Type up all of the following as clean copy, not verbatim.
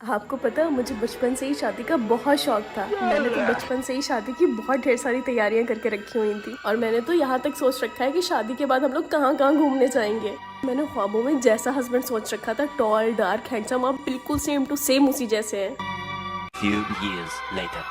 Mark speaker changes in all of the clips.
Speaker 1: आपको पता है मुझे बचपन से ही शादी का बहुत शौक था। मैंने तो बचपन से ही शादी की बहुत ढेर सारी तैयारियां करके रखी हुई थी और मैंने तो यहाँ तक सोच रखा है कि शादी के बाद हम लोग कहाँ कहाँ घूमने जाएंगे। मैंने ख्वाबों में जैसा हस्बैंड सोच रखा था, टॉल डार्क हैंडसम, आप बिल्कुल सेम टू सेम उसी जैसे हैं।
Speaker 2: Few years later.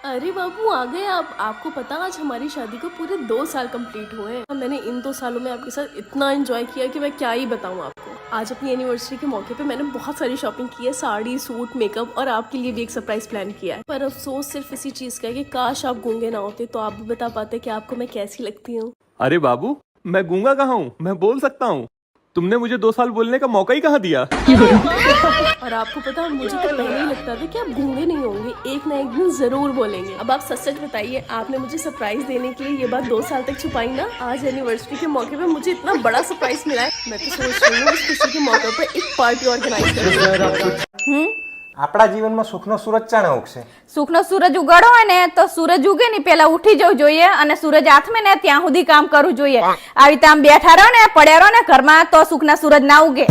Speaker 1: अरे बाबू आ गए आप। आपको पता आज हमारी शादी को पूरे 2 साल कंप्लीट हुए हैं। मैंने इन 2 सालों में आपके साथ इतना एंजॉय किया कि मैं क्या ही बताऊं आपको। आज अपनी एनिवर्सरी के मौके पे मैंने बहुत सारी शॉपिंग की है, साड़ी, सूट, मेकअप, और आपके लिए भी एक सरप्राइज प्लान किया है। पर अफसोस सिर्फ इसी चीज का है कि काश आप गूंगे ना होते तो आप भी बता पाते कि आपको मैं कैसी लगती हूँ।
Speaker 3: अरे बाबू, मैं गूंगा कहाँ हूँ? मैं बोल सकता हूँ। तुमने मुझे 2 साल बोलने का मौका ही कहाँ दिया?
Speaker 1: और आपको पता मुझे तो पहले ही लगता था कि आप गूंगे नहीं होंगे, एक ना एक दिन जरूर बोलेंगे। अब आप सच सच बताइए, आपने मुझे सरप्राइज देने के लिए ये बात 2 साल तक छुपाई ना। आज एनिवर्सरी के मौके पे मुझे इतना बड़ा सरप्राइज मिला है। मैं तो सोच रही हूँ इस खुशी के मौके पे एक पार्टी ऑर्गेनाइज करूँ।
Speaker 4: આપણા જીવનમાં સુખનો સૂરજ ચાણે ઉગશે?
Speaker 5: સુખનો સૂરજ ઉગાડો હોય ને તો સૂરજ ઉગે ને પેલા ઉઠી જવું જોઈએ અને સૂરજ હાથમાં ને ત્યાં સુધી કામ કરવું જોઈએ। આવી રીતે આમ બેઠા રહો ને પડ્યા રહો ને ઘરમાં તો સુખના સૂરજ ના ઉગે।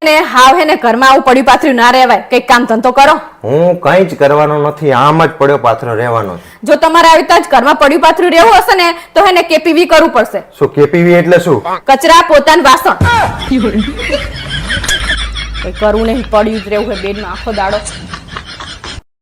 Speaker 5: ને હાવ હે ને ઘરમાં આવું પડ્યું પાથર્યું ના રહેવાય, કઈક કામ ધંધો કરો।
Speaker 4: હું કંઈ જ કરવાનો નથી, આમ જ પડ્યો પાથરો રહેવાનો છે।
Speaker 5: જો તમારે આવી રીતે જ ઘરમાં પડ્યું પાથર્યું રહેવું હશે ને તો હેને કેપીવી કરવું પડશે।
Speaker 4: શું કેપીવી એટલે શું?
Speaker 5: કચરા પોતાનું વાસણ કઈ કરવું નહીં, પડ્યું જ રહેવું હે બેડમાં આખો દાડો।